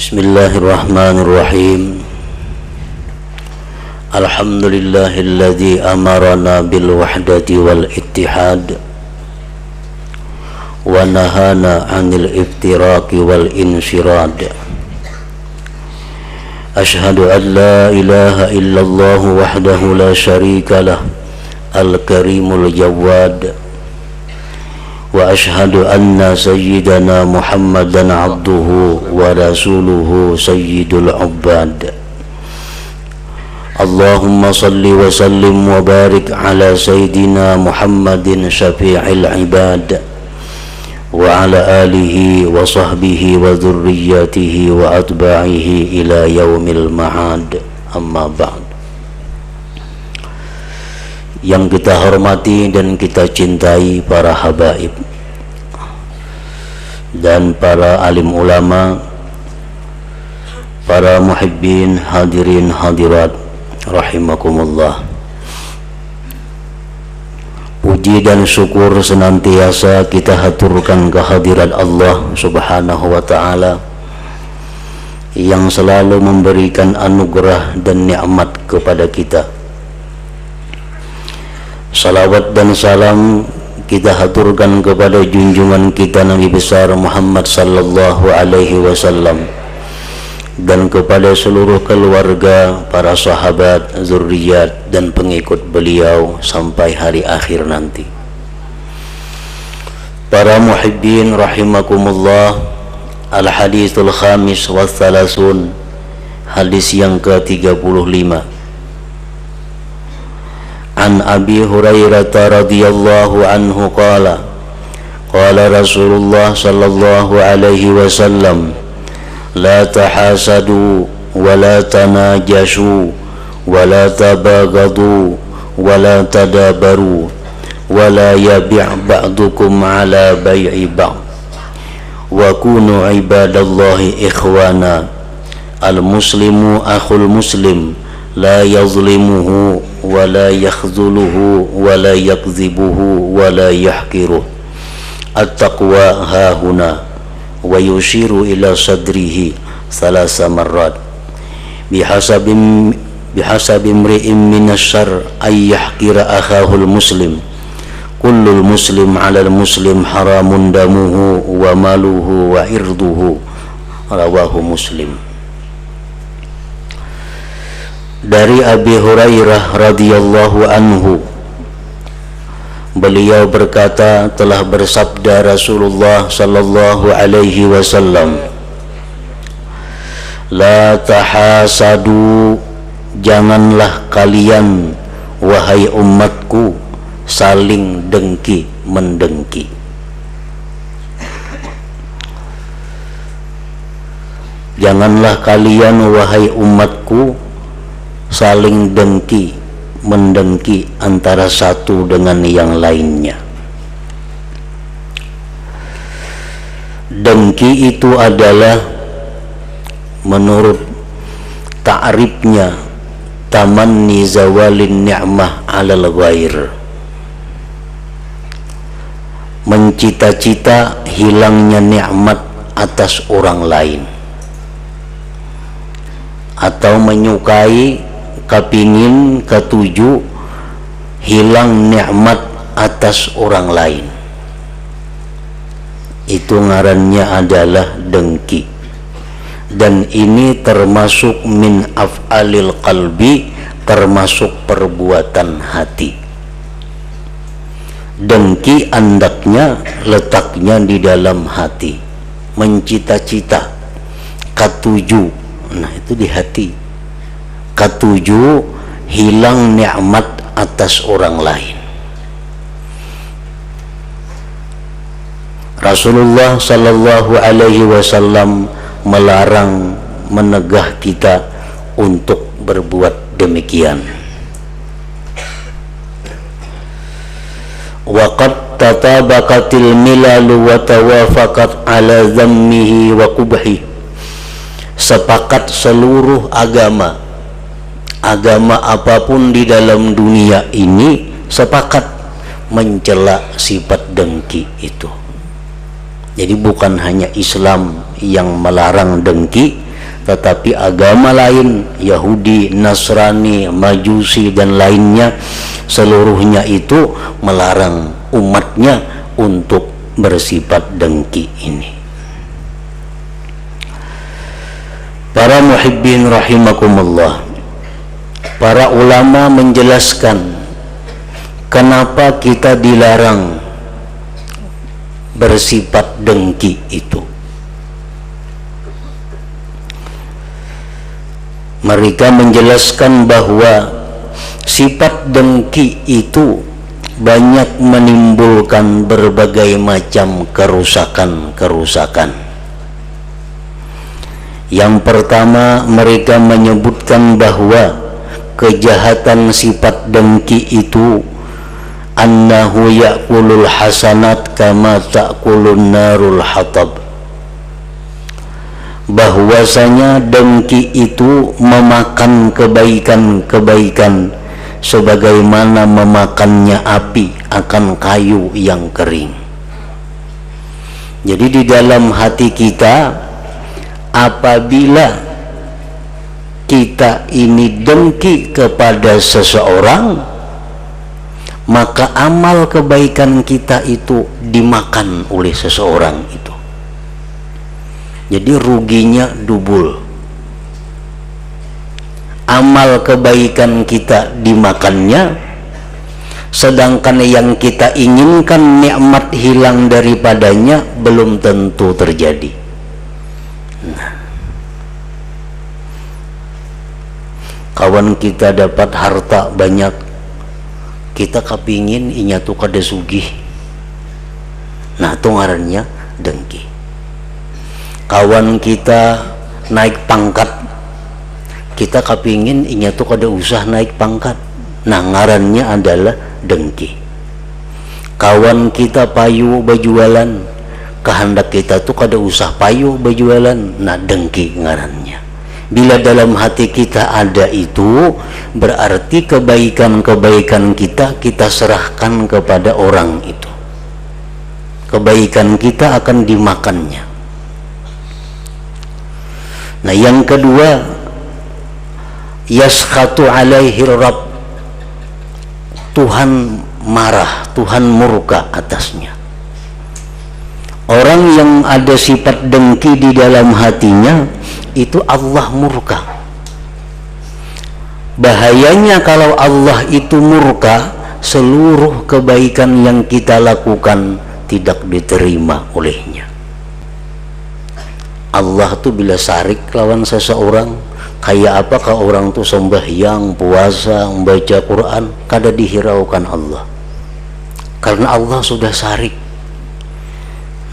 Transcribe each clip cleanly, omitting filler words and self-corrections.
Bismillahirrahmanirrahim. Alhamdulillahilladzi amarana bil wahdati wal ittihad wa nahana 'anil iftiraqi wal inshirad. Ashhadu an la ilaha illallah wahdahu la syarika lah al-karimul jawad, wa ashhadu anna sayyidana Muhammadan abduhu wa rasuluhu sayyidul ubbad. Allahumma salli wa sallim wa barik ala sayyidina Muhammadin syafi'il ibad wa ala alihi wa sahbihi wa dhurriyyatihi wa atba'ihi ila yaumil ma'ad. Amma ba'd. Yang kita hormati dan kita cintai para habaib dan para alim ulama, para muhibbin, hadirin hadirat rahimakumullah. Puji dan syukur senantiasa kita haturkan kehadirat Allah subhanahu wa ta'ala yang selalu memberikan anugerah dan nikmat kepada kita. Salawat dan salam kita haturkan kepada junjungan kita Nabi besar Muhammad sallallahu alaihi wasallam dan kepada seluruh keluarga, para sahabat, zuriat dan pengikut beliau sampai hari akhir nanti. Para muhibbin rahimakumullah, al-hadithul khamis wa thalathun, hadis yang ke-35. An Abi Hurairah radhiyallahu anhu qala Rasulullah sallallahu alaihi wasallam, la tahasadu wa la tanajashu wa la tabaghadu wa la tadabaru wa la yabi' ba'dukum ala bai'i ba'd wa kunu ibadallahi ikhwana. Al-muslimu akhul muslim, la yazlimuhu wa la yakhzuluhu wa la yakzibuhu wa la yahkiruh. At-taqwa hahuna, wa yushiru ila sadrihi thalatha marrat. Bihasabi imri'in minasyarr ay yahkira akhahul muslim. Kullul muslim 'alal muslim haramun damuhu wa maluhu wa irduhu. Rawahu Muslim. Dari Abi Hurairah radhiyallahu anhu, beliau berkata, telah bersabda Rasulullah sallallahu alaihi wasallam, la tahasadu, janganlah kalian wahai umatku saling dengki mendengki. Janganlah kalian wahai umatku saling dengki mendengki antara satu dengan yang lainnya. Dengki itu adalah menurut ta'rifnya tamanni zawalin ni'mah 'alal ghair, mencita-cita hilangnya nikmat atas orang lain, atau menyukai, kepingin, ketuju hilang nikmat atas orang lain. Itu ngarannya adalah dengki, dan ini termasuk min af'alil qalbi, termasuk perbuatan hati. Dengki andaknya letaknya di dalam hati, mencita-cita, ketuju, nah itu di hati. Ketujuh hilang nikmat atas orang lain. Rasulullah sallallahu alaihi wasallam melarang, menegah kita untuk berbuat demikian. Wa qad tatabaqatil milalu wa tawafaqat ala dhammihi wa qubhi. Sepakat seluruh agama apapun di dalam dunia ini sepakat mencela sifat dengki itu. Jadi bukan hanya Islam yang melarang dengki, tetapi agama lain, Yahudi, Nasrani, Majusi dan lainnya, seluruhnya itu melarang umatnya untuk bersifat dengki ini. Para muhibbin rahimakumullah, para ulama menjelaskan kenapa kita dilarang bersifat dengki itu. Mereka menjelaskan bahwa sifat dengki itu banyak menimbulkan berbagai macam kerusakan-kerusakan. Yang pertama, mereka menyebutkan bahwa kejahatan sifat dengki itu annahu ya'kulul hasanat kama ta'kulun narul hatab, bahwasanya dengki itu memakan kebaikan-kebaikan sebagaimana memakannya api akan kayu yang kering. Jadi di dalam hati kita, apabila kita ini dengki kepada seseorang, maka amal kebaikan kita itu dimakan oleh seseorang itu. Jadi ruginya double. Amal kebaikan kita dimakannya, sedangkan yang kita inginkan nikmat hilang daripadanya belum tentu terjadi. Nah, kawan kita dapat harta banyak, kita kepingin inya tuh kada sugih. Nah, itu ngarannya dengki. Kawan kita naik pangkat, kita kepingin inya tuh kada usah naik pangkat. Nah, ngarannya adalah dengki. Kawan kita payu berjualan, kehendak kita tuh kada usah payu berjualan. Nah, dengki ngarannya. Bila dalam hati kita ada itu, berarti kebaikan-kebaikan kita serahkan kepada orang itu. Kebaikan kita akan dimakannya. Nah, yang kedua, yaskhatu alaihi rabb, Tuhan marah, Tuhan murka atasnya. Orang yang ada sifat dengki di dalam hatinya, itu Allah murka. Bahayanya kalau Allah itu murka, seluruh kebaikan yang kita lakukan tidak diterima olehnya. Allah tuh bila sarik lawan seseorang, kayak apakah orang tuh sembahyang, puasa, membaca Quran, kada dihiraukan Allah, karena Allah sudah sarik.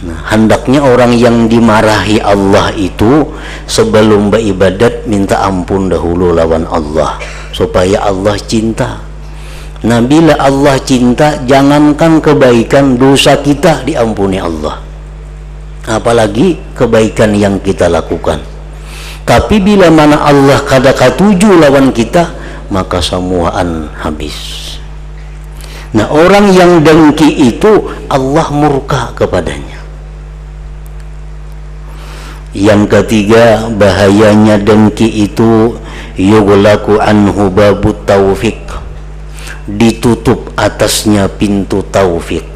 Nah, hendaknya orang yang dimarahi Allah itu sebelum beribadat minta ampun dahulu lawan Allah, supaya Allah cinta. Nah, bila Allah cinta, jangankan kebaikan, dosa kita diampuni Allah, apalagi kebaikan yang kita lakukan. Tapi bila mana Allah kada katuju lawan kita, maka semuaan habis. Nah, orang yang dengki itu Allah murka kepadanya. Yang ketiga, bahayanya dengki itu yughlaqu anhu babut taufik, ditutup atasnya pintu taufik.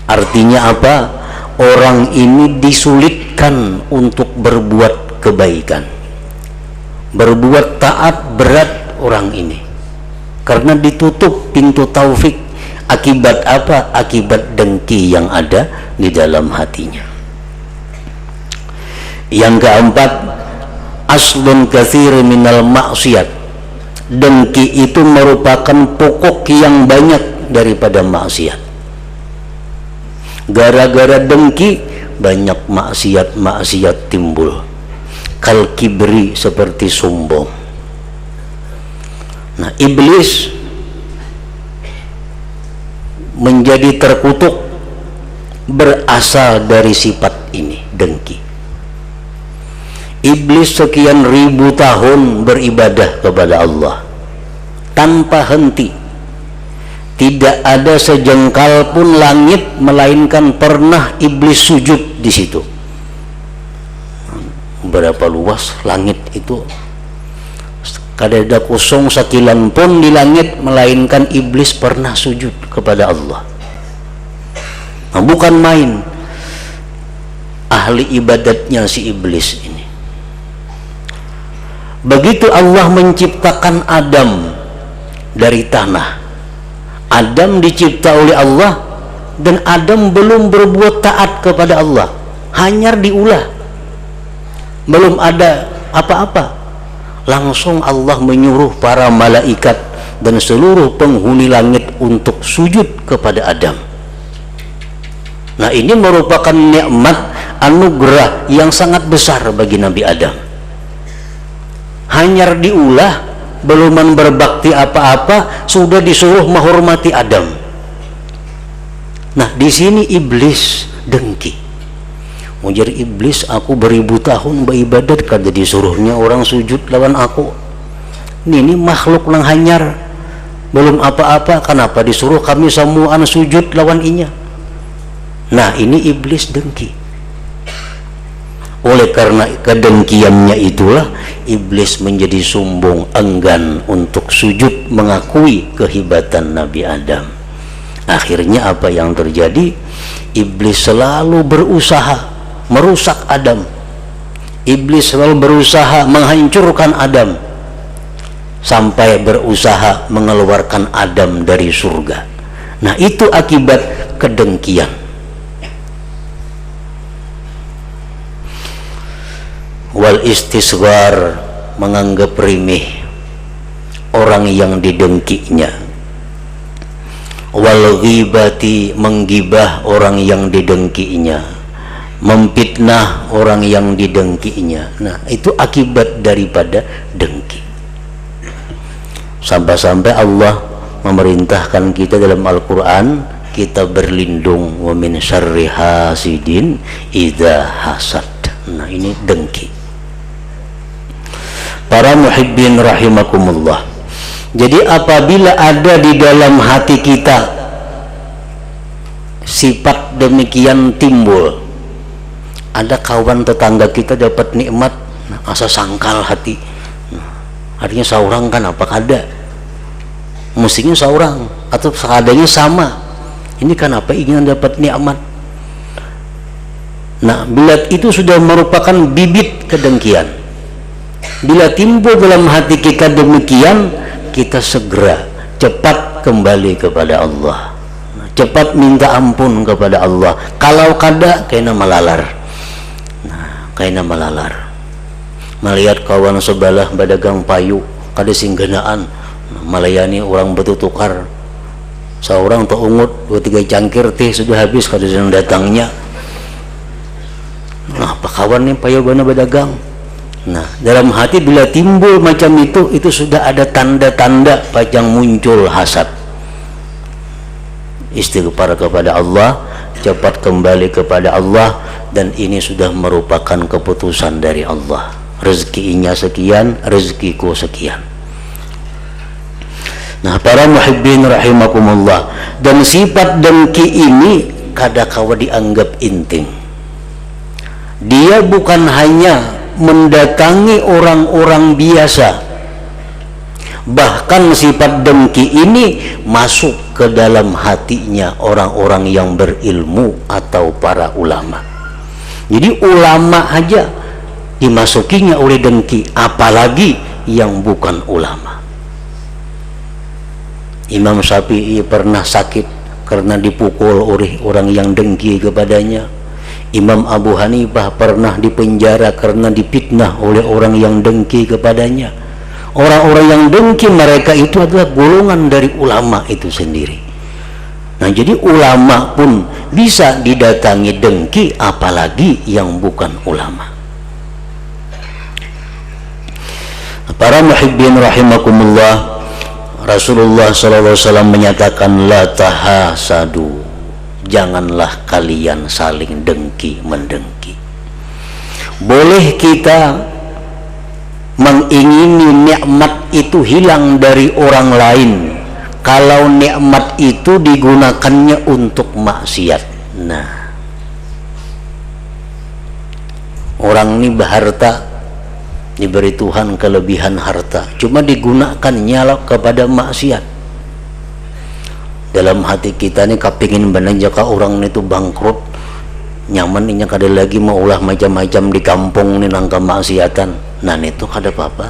Artinya apa? Orang ini disulitkan untuk berbuat kebaikan, berbuat taat berat orang ini, karena ditutup pintu taufik. Akibat apa? Akibat dengki yang ada di dalam hatinya. Yang keempat, aslun katsir minal maksiat, dengki itu merupakan pokok yang banyak daripada maksiat. Gara-gara dengki banyak maksiat-maksiat timbul. Kal kibri, seperti sombong. Nah, iblis menjadi terkutuk berasal dari sifat ini, dengki. Iblis sekian ribu tahun beribadah kepada Allah tanpa henti. Tidak ada sejengkal pun langit melainkan pernah iblis sujud di situ. berapa luas langit itu, kadada kosong sakilan pun di langit, melainkan iblis pernah sujud kepada Allah. Nah, bukan main ahli ibadatnya si iblis ini. Begitu Allah menciptakan Adam dari tanah, Adam dicipta oleh Allah, dan Adam belum berbuat taat kepada Allah, hanya diulah, belum ada apa-apa. Langsung Allah menyuruh para malaikat dan seluruh penghuni langit untuk sujud kepada Adam. Nah, ini merupakan nikmat anugerah yang sangat besar bagi Nabi Adam. Hanya diulah, belum berbakti apa-apa, sudah disuruh menghormati Adam. Nah, di sini iblis dengki. Ujar iblis, aku beribu tahun beribadat, kada disuruhnya orang sujud lawan aku. Ini makhluk nang hanyar, belum apa-apa, kenapa disuruh kami semuaan sujud lawan inya? Nah, ini iblis dengki. Oleh karena kedengkiannya itulah iblis menjadi sombong, enggan untuk sujud mengakui kehebatan Nabi Adam. Akhirnya apa yang terjadi? Iblis selalu berusaha merusak Adam. Iblis selalu berusaha menghancurkan Adam, sampai berusaha mengeluarkan Adam dari surga. Nah, itu akibat kedengkian. Wal istisghar, menganggap remeh orang yang didengkinya. Wal ghibati, menggibah orang yang didengkinya, memfitnah orang yang didengkinya. Nah, itu akibat daripada dengki. Sampai-sampai Allah memerintahkan kita dalam Al-Quran, kita berlindung wa min syarri hasidin idza hasad. Nah, ini dengki. Para muhibbin rahimakumullah, jadi apabila ada di dalam hati kita sifat demikian timbul, ada kawan tetangga kita dapat nikmat, nah, asa sangkal hati, nah, artinya seorang kan apa kada, mestinya seorang atau seadanya sama, ini kan apa ingin dapat nikmat. Nah, bila itu sudah merupakan bibit kedengkian, bila timbul dalam hati kita demikian, kita segera cepat kembali kepada Allah, cepat minta ampun kepada Allah. Kalau kada, kena malalar. Nah, kena malalar. Melihat kawan sebelah badagang payu, kada singganaan, melayani orang bertukar. Seorang tak ungut, 2-3 cangkir teh sudah habis, kada sedang datangnya. Nah, apa kawan nih payu bana berdagang? Nah, dalam hati bila timbul macam itu sudah ada tanda-tanda pajang muncul hasad. Istighfar kepada Allah, cepat kembali kepada Allah, dan ini sudah merupakan keputusan dari Allah. Rezekinya sekian, rezekiku sekian. Nah, para muhibbin rahimakumullah, dan sifat dengki ini kadang-kala dianggap inting. Dia bukan hanya mendatangi orang-orang biasa, bahkan sifat dengki ini masuk ke dalam hatinya orang-orang yang berilmu atau para ulama. Jadi ulama aja dimasukinya oleh dengki, apalagi yang bukan ulama. Imam Syafi'i pernah sakit karena dipukul oleh orang yang dengki kepadanya. Imam Abu Hanifah pernah dipenjara karena dipitnah oleh orang yang dengki kepadanya. Orang-orang yang dengki mereka itu adalah golongan dari ulama itu sendiri. Nah, jadi ulama pun bisa didatangi dengki, apalagi yang bukan ulama. Para muhibbin rahimakumullah, Rasulullah SAW menyatakan, la tahasadu, janganlah kalian saling dengki mendengki. Boleh kita mengingini nikmat itu hilang dari orang lain kalau nikmat itu digunakannya untuk maksiat. Nah, Orang ini berharta, diberi Tuhan kelebihan harta, cuma digunakannya kepada maksiat. Dalam hati kita ini kepingin benar jika orang itu bangkrut, nyaman ini kada lagi mau ulah macam-macam di kampung ini nangka maksiatan. Nah itu kada apa-apa.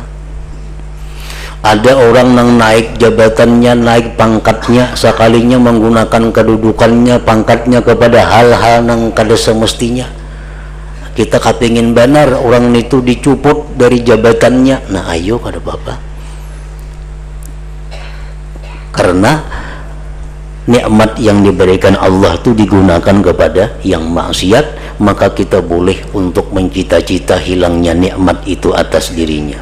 Ada orang yang naik jabatannya, naik pangkatnya, sekalinya menggunakan kedudukannya, pangkatnya kepada hal-hal yang kada semestinya. Kita kepingin benar orang itu dicuput dari jabatannya. Nah ayo kada apa-apa. Karena nikmat yang diberikan Allah itu digunakan kepada yang maksiat, maka kita boleh untuk mencita-cita hilangnya nikmat itu atas dirinya.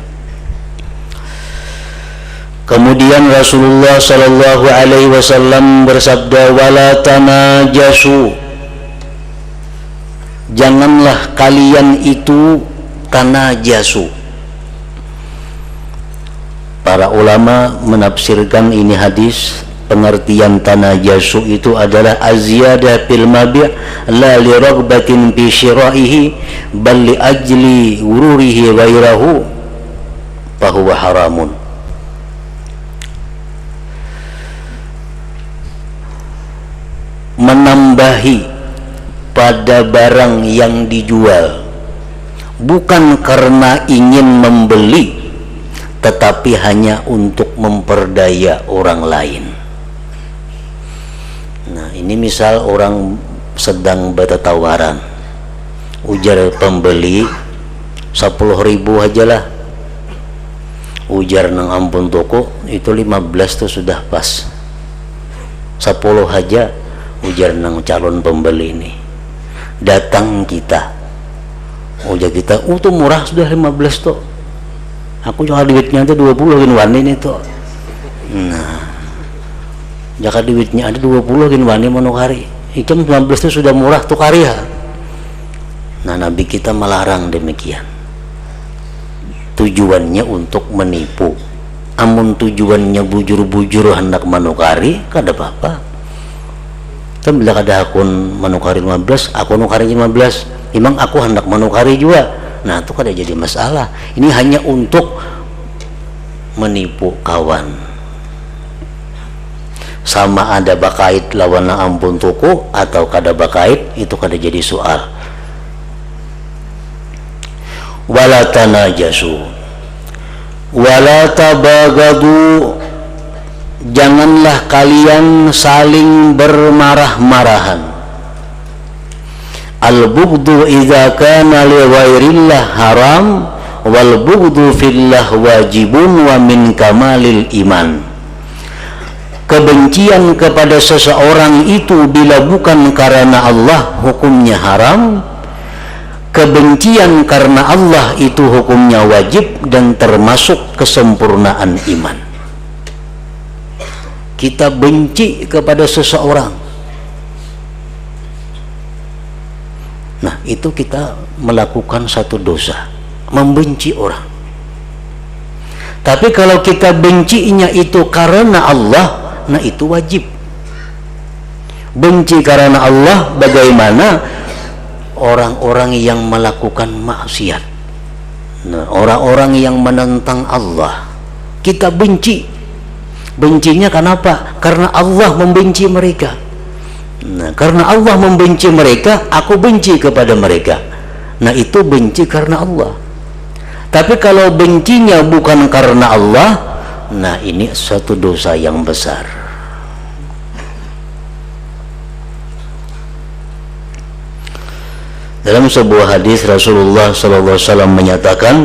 Kemudian Rasulullah sallallahu alaihi wasallam bersabda, wala tanajasu, janganlah kalian itu tanajasu. Para ulama menafsirkan ini hadis, pengertian tanajasu itu adalah azyadah fil mabi' la li ragbatin fi syira'ihi bal li ajli wururihi ghairahu fahuwa haramun. Menambahi pada barang yang dijual bukan karena ingin membeli, tetapi hanya untuk memperdaya orang lain. Nah ini misal orang sedang bertawaran, ujar pembeli 10.000 aja lah, ujar nang ampun toko itu 15 tuh sudah pas, 10 aja ujar nang calon pembeli ini. Datang kita, ujar kita, tuh murah sudah 15 tuh, aku cuma duitnya itu 20 gin wani ini tuh. Nah jika duitnya ada 20 gin wani manukari, itu 15 itu sudah murah tuh karya. Nah Nabi kita melarang demikian. Tujuannya untuk menipu. Amun tujuannya bujur-bujur hendak manukari, kada apa-apa. Tapi bila kada akun manukari 15, aku nukari 15, memang aku hendak manukari juga. Nah itu kada jadi masalah. Ini hanya untuk menipu kawan. Sama ada bakait lawan ampun toko atau kada bakait, itu kada jadi soal. Wala tanajasu wala tabagadu, janganlah kalian saling bermarah-marahan. Al-bughdu idza kana li ghairillah haram wal bughdu fillah wajibun wa min kamalil iman. Kebencian kepada seseorang itu bila bukan karena Allah hukumnya haram, kebencian karena Allah itu hukumnya wajib dan termasuk kesempurnaan iman. Kita benci kepada seseorang, nah itu kita melakukan satu dosa, membenci orang. Tapi kalau kita bencinya itu karena Allah, nah itu wajib. Benci karena Allah bagaimana? Orang-orang yang melakukan maksiat, nah, orang-orang yang menentang Allah, kita benci. Bencinya kenapa? Karena Allah membenci mereka. Nah, karena Allah membenci mereka, aku benci kepada mereka. Nah, itu benci karena Allah. Tapi kalau bencinya bukan karena Allah, nah ini suatu dosa yang besar. Dalam sebuah hadis Rasulullah sallallahu alaihi wasallam menyatakan,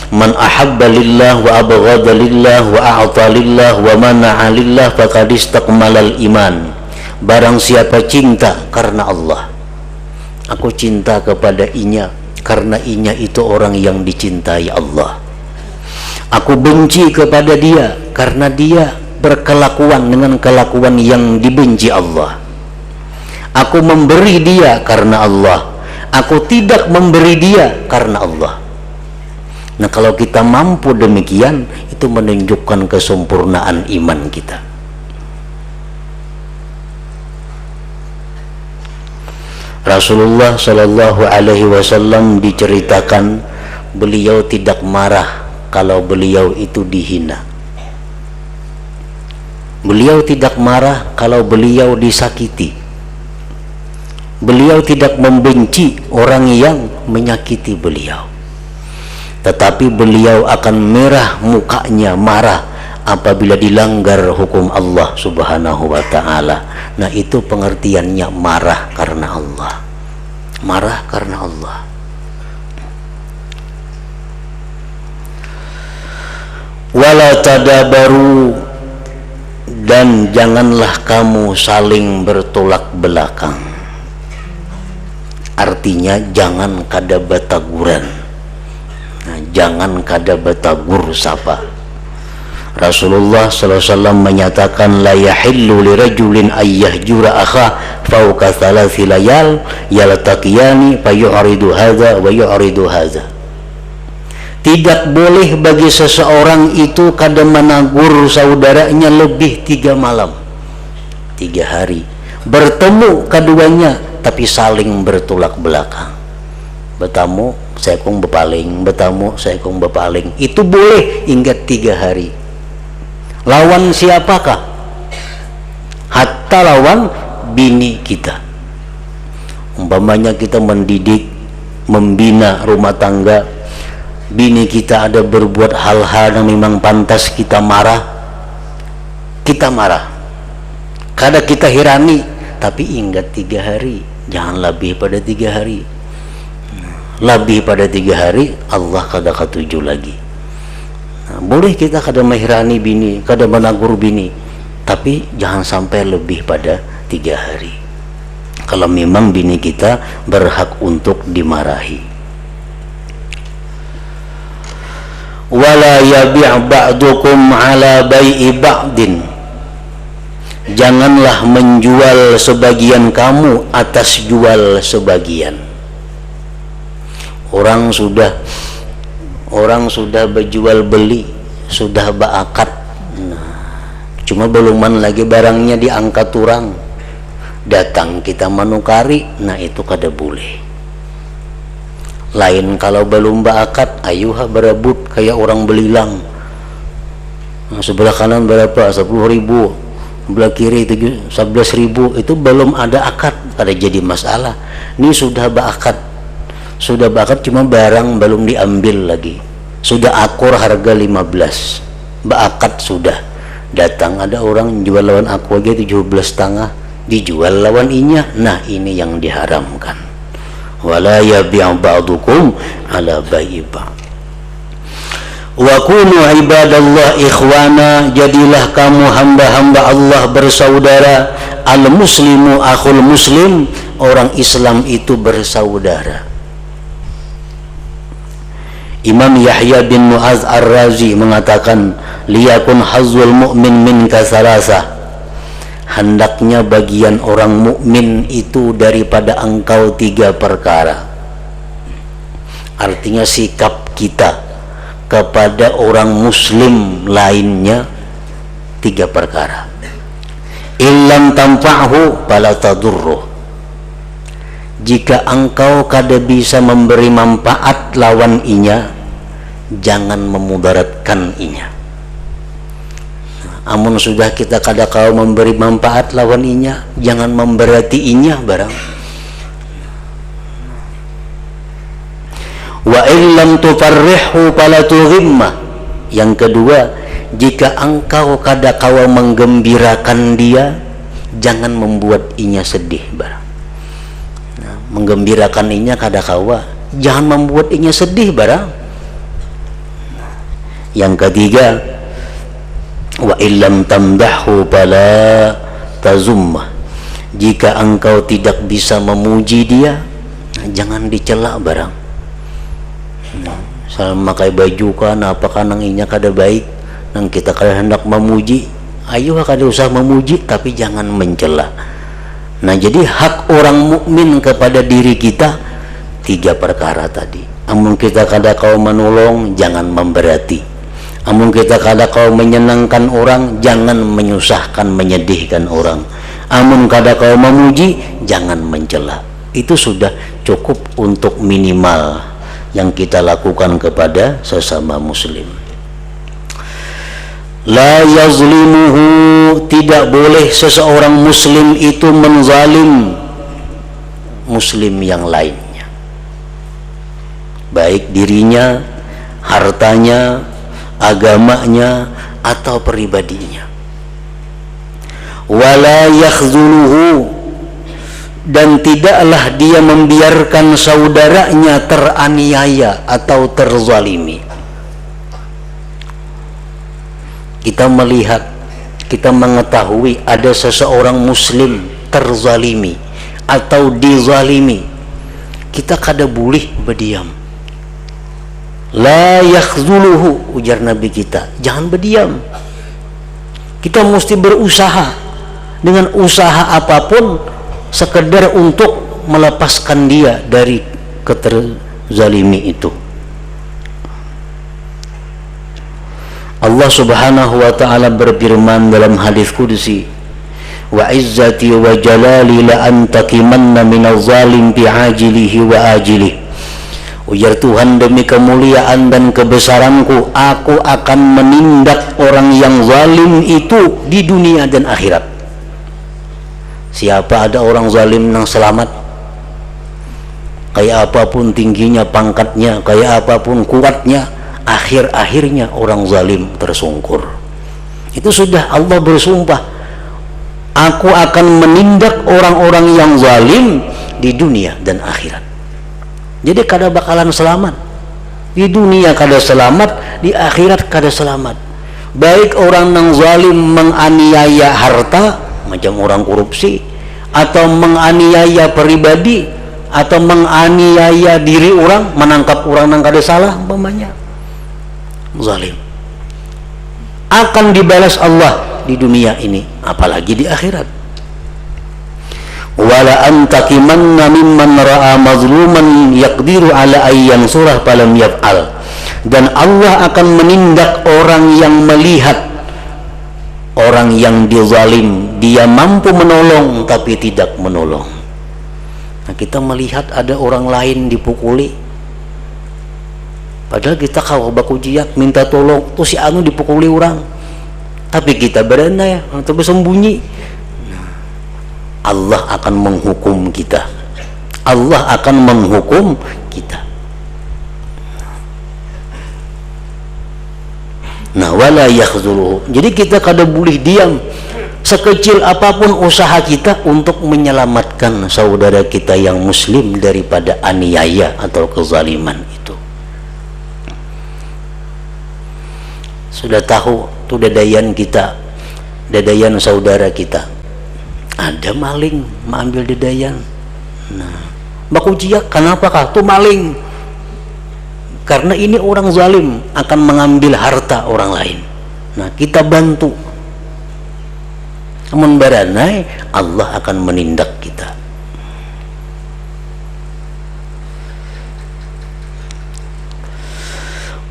man ahabba lillah wa abghada lillah wa a'ta lillah wa mana'a lillah faqad istakmalal iman. Barang siapa cinta karena Allah, aku cinta kepada inya karena inya itu orang yang dicintai Allah. Aku benci kepada dia karena dia berkelakuan dengan kelakuan yang dibenci Allah. Aku memberi dia karena Allah, aku tidak memberi dia karena Allah. Nah kalau kita mampu demikian, itu menunjukkan kesempurnaan iman kita. Rasulullah Shallallahu Alaihi Wasallam diceritakan beliau tidak marah kalau beliau itu dihina. Beliau tidak marah kalau beliau disakiti. Beliau tidak membenci orang yang menyakiti beliau. Tetapi beliau akan merah mukanya, marah apabila dilanggar hukum Allah Subhanahu wa ta'ala. Nah, itu pengertiannya marah karena Allah. Marah karena Allah. Wala tadabaru, dan janganlah kamu saling bertolak belakang. Artinya jangan kada bataguran. Nah, jangan kada batagur sapa. Rasulullah sallallahu alaihi wasallam menyatakan la yahillu lirajulin ayyahjura akha fawqa thalathi layal yaltaqiyani fayu'ridu hadza wa yu'ridu hadza. Tidak boleh bagi seseorang itu kada menagur saudaranya lebih 3 malam, 3 hari. Bertemu keduanya tapi saling bertolak belakang. Betamu saya kong bepaling, betamu saya kong bepaling. Itu boleh hingga 3 hari. Lawan siapakah? Hatta lawan bini kita. Umpamanya kita mendidik, membina rumah tangga, bini kita ada berbuat hal-hal yang memang pantas kita marah, kita marah. Kadang kita hirani, tapi ingat 3 hari, jangan lebih pada 3 hari. Lebih pada 3 hari Allah kada ketujuh lagi. Nah, boleh kita kada menghirani bini, kada menagur bini, tapi jangan sampai lebih pada 3 hari. Kalau memang bini kita berhak untuk dimarahi. Wala yabi' ba'dukum ala bai'i ba'din, janganlah menjual sebagian kamu atas jual sebagian. Orang sudah berjual beli, sudah berakad, nah, cuma beluman lagi barangnya diangkat orang, datang kita menukari, nah itu kada boleh. Lain kalau belum berakad, ayuh berebut kayak orang belilang. Nah, sebelah kanan berapa? 10.000, sebelah kiri 11.000, itu belum ada akad, kada jadi masalah. Ini sudah berakad, cuma barang belum diambil lagi, sudah akur harga 15, berakad sudah, datang ada orang jual lawan aku aja 17,5, dijual lawan inya. Nah, ini yang diharamkan. Wala yabi' ba'dukum ala bai'i ba'd. Wa kunu ibadallah ikhwana, jadilah kamu hamba-hamba Allah bersaudara. Al muslimu akhul muslim, orang Islam itu bersaudara. Imam Yahya bin Mu'adz Ar-Razi mengatakan, liyakun hazzul mu'min minka salasah, hendaknya bagian orang mukmin itu daripada engkau 3 perkara. Artinya sikap kita kepada orang muslim lainnya 3 perkara. Illam tanfa'hu fala tadurruh, jika engkau kada bisa memberi manfaat lawan inya, jangan memudaratkan inya. Amun sudah kita kada kau memberi manfaat lawan inya, jangan memberati inya barang. Wa illam tufarrihu fala tughimma, yang kedua, jika engkau kada kau menggembirakan dia, jangan membuat inya sedih barang. Nah, menggembirakan inya kada kawa, jangan membuat inya sedih barang. Yang ketiga, wa illam tamdahu fala tazumma, jika engkau tidak bisa memuji dia, jangan dicela barang. Sama pakai baju kan apa kan nang inya kada baik, nang kita kada hendak memuji, ayo kada usah memuji, tapi jangan mencela. Nah, jadi hak orang mukmin kepada diri kita 3 perkara tadi. Amun kita kada kau menolong, jangan memberati. Amun kita kada kau menyenangkan orang, jangan menyusahkan, menyedihkan orang. Amun kada kau memuji, jangan mencela. Itu sudah cukup untuk minimal yang kita lakukan kepada sesama muslim. La yazlimuhu, tidak boleh seseorang muslim itu menzalim muslim yang lainnya, baik dirinya, hartanya, agamanya, atau pribadinya. Wala yakhzuluhu, dan tidaklah dia membiarkan saudaranya teraniaya atau terzalimi. Kita melihat, kita mengetahui ada seseorang muslim terzalimi atau dizalimi, kita kada boleh berdiam. La yakhzuluhu, ujar Nabi kita, jangan berdiam. Kita mesti berusaha dengan usaha apapun, sekedar untuk melepaskan dia dari keterzalimi itu. Allah Subhanahu wa ta'ala berfirman dalam hadis qudsi, wa izzati wa jalali la antakimanna minaz zalim bi'ajilihi wa ajilihi. Ujar Tuhan, demi kemuliaan dan kebesaranku, aku akan menindak orang yang zalim itu di dunia dan akhirat. Siapa ada orang zalim yang selamat? Kayak apapun tingginya pangkatnya, kayak apapun kuatnya, akhir-akhirnya orang zalim tersungkur. Itu sudah Allah bersumpah, aku akan menindak orang-orang yang zalim di dunia dan akhirat. Jadi kada bakalan selamat. Di dunia kada selamat, di akhirat kada selamat. Baik orang yang zalim menganiaya harta, macam orang korupsi, atau menganiaya pribadi, atau menganiaya diri orang, menangkap orang yang kada salah, umpamanya zalim, akan dibalas Allah di dunia ini, apalagi di akhirat. Wala antakimanna mimman ra'a mazluman yaqdiru ala ayyan surah falam yaf'al, dan Allah akan menindak orang yang melihat orang yang dizalim, dia mampu menolong tapi tidak menolong. Nah, kita melihat ada orang lain dipukuli, padahal kita kalau baku jiak minta tolong, tuh si anu dipukuli orang, tapi kita berandai atau bersembunyi. Allah akan menghukum kita. Allah akan menghukum kita. Nah, wala yakhzuluhu. Jadi kita kada boleh diam, sekecil apapun usaha kita untuk menyelamatkan saudara kita yang muslim daripada aniaya atau kezaliman itu. Sudah tahu tuh dadayan kita, dadayan saudara kita, ada maling mengambil dedayan. Nah, baku jiak, kenapa kah tuh maling? Karena ini orang zalim akan mengambil harta orang lain. Nah, kita bantu. Namun baranai Allah akan menindak kita.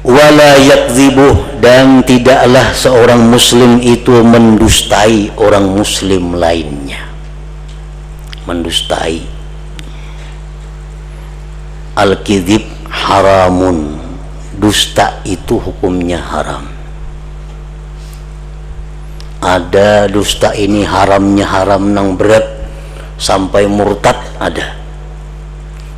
Wala yakzibuh, dan tidaklah seorang muslim itu mendustai orang muslim lainnya. Mendustai. Al-kizib haramun, dusta itu hukumnya haram. Ada dusta ini haramnya haram nang berat sampai murtad ada.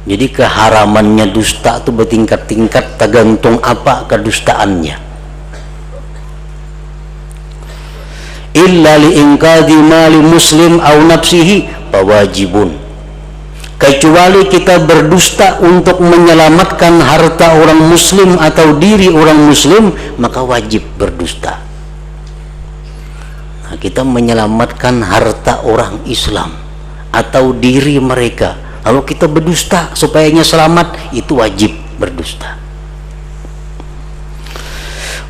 Jadi keharamannya dusta itu bertingkat-tingkat tergantung apa kedustaannya. Illa li'inqadhi mali muslim au nafsihi fawajibun. Kecuali kita berdusta untuk menyelamatkan harta orang muslim atau diri orang muslim, maka wajib berdusta. Nah, kita menyelamatkan harta orang Islam atau diri mereka, lalu kita berdusta supayanya selamat, itu wajib berdusta.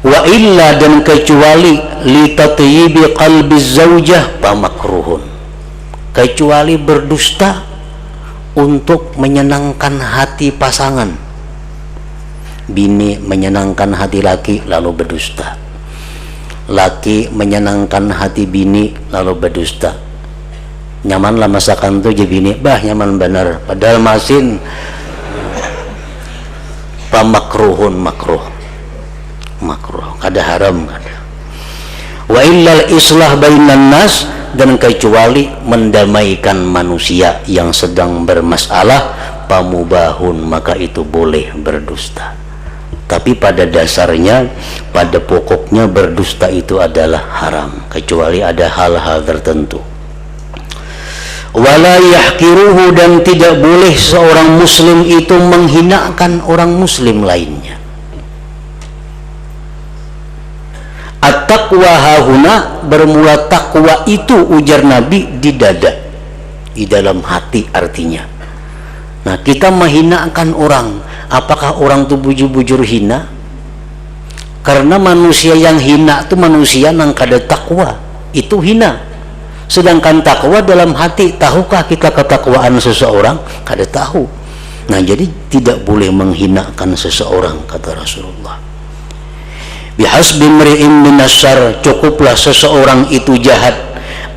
Wa illa, dan kecuali li tatyibi qalbi zaujah pamakruhun, kecuali berdusta untuk menyenangkan hati pasangan. Bini menyenangkan hati laki lalu berdusta, laki menyenangkan hati bini lalu berdusta. nyaman lah masakan tuh jadi bah nyaman bener padahal masin pamakruhun makruh kada haram kada wa illal islah bainan nas dan kecuali mendamaikan manusia yang sedang bermasalah pamubahun maka itu boleh berdusta. Tapi pada dasarnya, pada pokoknya berdusta itu adalah haram kecuali ada hal-hal tertentu. Wala yahkiruhu dan tidak boleh seorang muslim itu menghinakan orang muslim lainnya. At-taqwa hahuna bermula takwa itu ujar Nabi di dada, di dalam hati artinya. Nah kita menghinakan orang, apakah orang itu bujur-bujur hina? Karena manusia yang hina itu manusia yang kada takwa, itu hina. Sedangkan takwa dalam hati, tahukah kita ketakwaan seseorang? Kada tahu. Nah jadi tidak boleh menghinakan seseorang kata Rasulullah. Bihasbi mri'in minasyarr, cukuplah seseorang itu jahat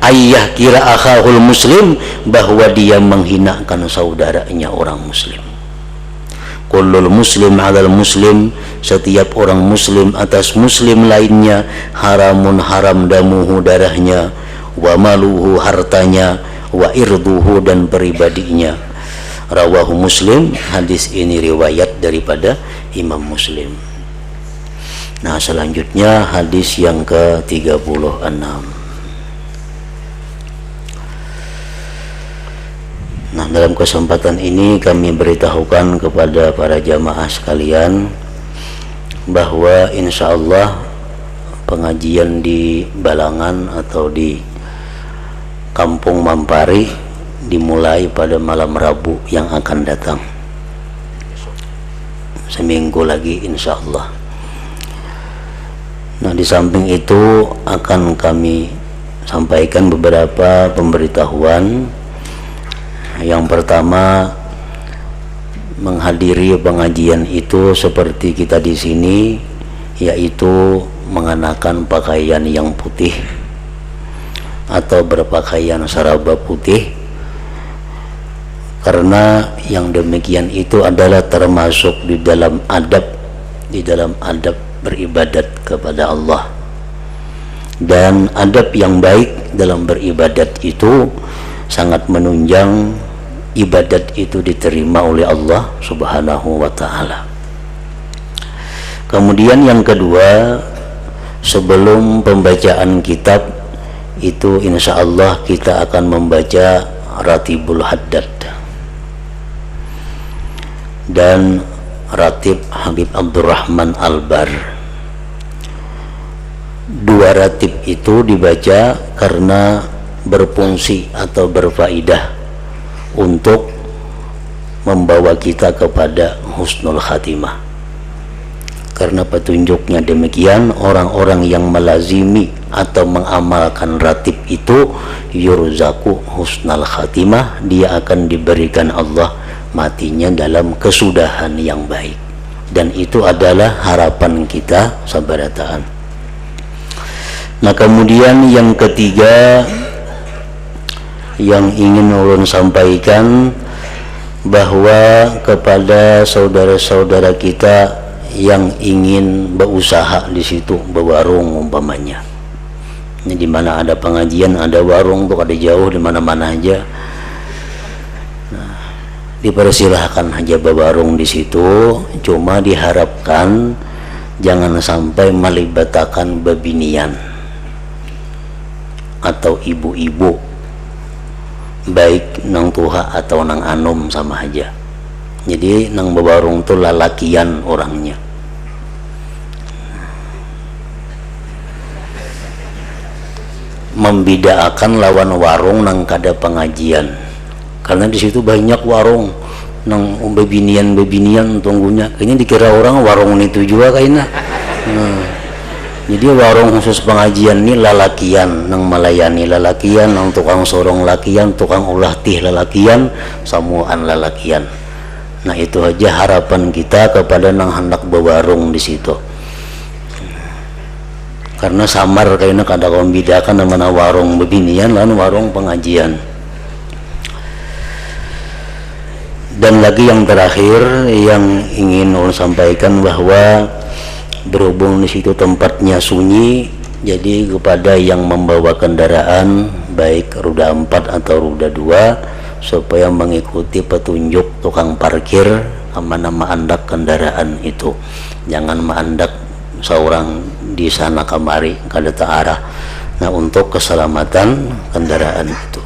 ayah kira akhahul muslim, bahwa dia menghinakan saudaranya orang muslim. Kullul muslim alal muslim, setiap orang muslim atas muslim lainnya haramun haram damuhu darahnya, wa maluhu hartanya, wa irduhu dan pribadinya. Rawahu Muslim, hadis ini riwayat daripada Imam Muslim. Nah selanjutnya hadis yang ke-36. Nah dalam kesempatan ini kami beritahukan kepada para jamaah sekalian bahwa insya Allah pengajian di Balangan atau di Kampung Mampari dimulai pada malam Rabu yang akan datang, seminggu lagi insya Allah. Nah di samping itu akan kami sampaikan beberapa pemberitahuan. Yang pertama, menghadiri pengajian itu seperti kita di sini, yaitu mengenakan pakaian yang putih atau berpakaian seraba putih, karena yang demikian itu adalah termasuk di dalam adab beribadat kepada Allah. Dan adab yang baik dalam beribadat itu sangat menunjang ibadat itu diterima oleh Allah Subhanahu wa ta'ala. Kemudian yang kedua, sebelum pembacaan kitab itu insya Allah kita akan membaca Ratibul Haddad dan Ratib Habib Abdurrahman Albar. Dua ratib itu dibaca karena berfungsi atau berfaedah untuk membawa kita kepada husnul khatimah. Karena petunjuknya demikian, orang-orang yang melazimi atau mengamalkan ratib itu yurzaku husnul khatimah, dia akan diberikan Allah matinya dalam kesudahan yang baik. Dan itu adalah harapan kita sabarataan. Nah kemudian yang ketiga yang ingin ulun sampaikan, bahwa kepada saudara-saudara kita yang ingin berusaha di situ, berwarung umpamanya, ini di mana ada pengajian ada warung tuh, ada jauh di mana-mana aja. Nah, dipersilahkan aja berwarung di situ, cuma diharapkan jangan sampai melibatkan bebinian atau ibu-ibu, baik nang tuha atau nang anum sama aja. Jadi nang bewarung tuh lalakian orangnya. Membedakan lawan warung nang kada pengajian, karena di situ banyak warung nang bebinian tunggunya, kayaknya dikira orang warung itu juga kayaknya. Nah, jadi warung khusus pengajian ini lalakian, nang melayani lalakian, nang tukang sorong lakian, tukang ulah tih lalakian, samuan lalakian. Nah itu aja harapan kita kepada nang hendak berwarung di situ. Karena samar kayaknya kada membedakan mana warung bebinian lawan warung pengajian. Dan lagi yang terakhir yang ingin ulun sampaikan bahwa berhubung di situ tempatnya sunyi, jadi kepada yang membawa kendaraan baik roda 4 atau roda 2 supaya mengikuti petunjuk tukang parkir mana mandak kendaraan itu, jangan mandak seorang di sana kemari kada arah. Nah, untuk keselamatan kendaraan itu.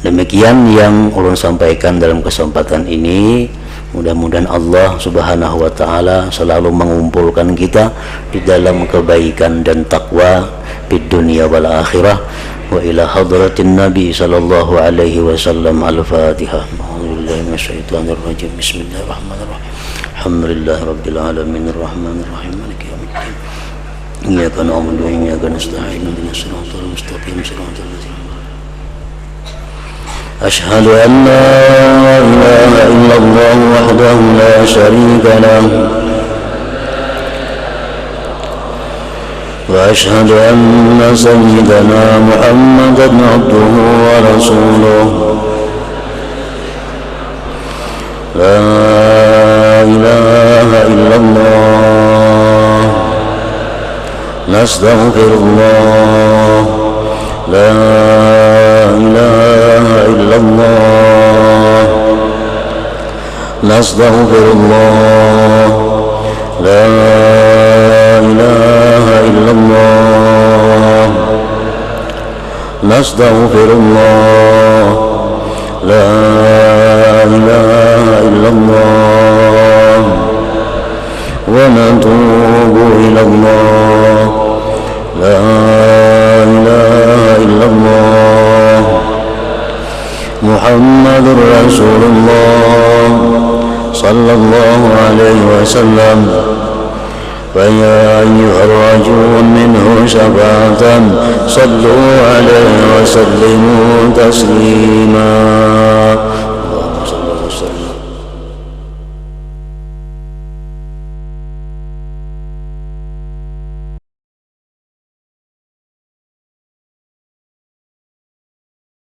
Demikian yang ulun sampaikan dalam kesempatan ini. Mudah-mudahan Allah Subhanahu wa taala selalu mengumpulkan kita di dalam kebaikan dan takwa di dunia wal akhirah. Wa ila hadratin Nabi sallallahu alaihi wasallam. Al-Fatihah. A'udzubillahi minasyaitonir rajim. Bismillahirrahmanirrahim. Alhamdulillahirabbil alamin arrahmanir rahim maliki yaumiddin. Iyyaka na'budu wa iyyaka nasta'in. Ihdinas siratal mustaqim. Siratal ladzina أشهد أن لا إله إلا الله وحده لا شريك له وأشهد أن سيدنا محمدا عبده ورسوله لا إله إلا الله نستغفر الله لا إله إلا الله نستغفر الله لا إله إلا الله نستغفر الله لا إله إلا الله ونتوب إلى الله لا إله إلا الله محمد رسول الله صلى الله عليه وسلم فيا أيها الرجل منه شفاعة صلوا عليه وسلموا تسليما اللهم صل وسلم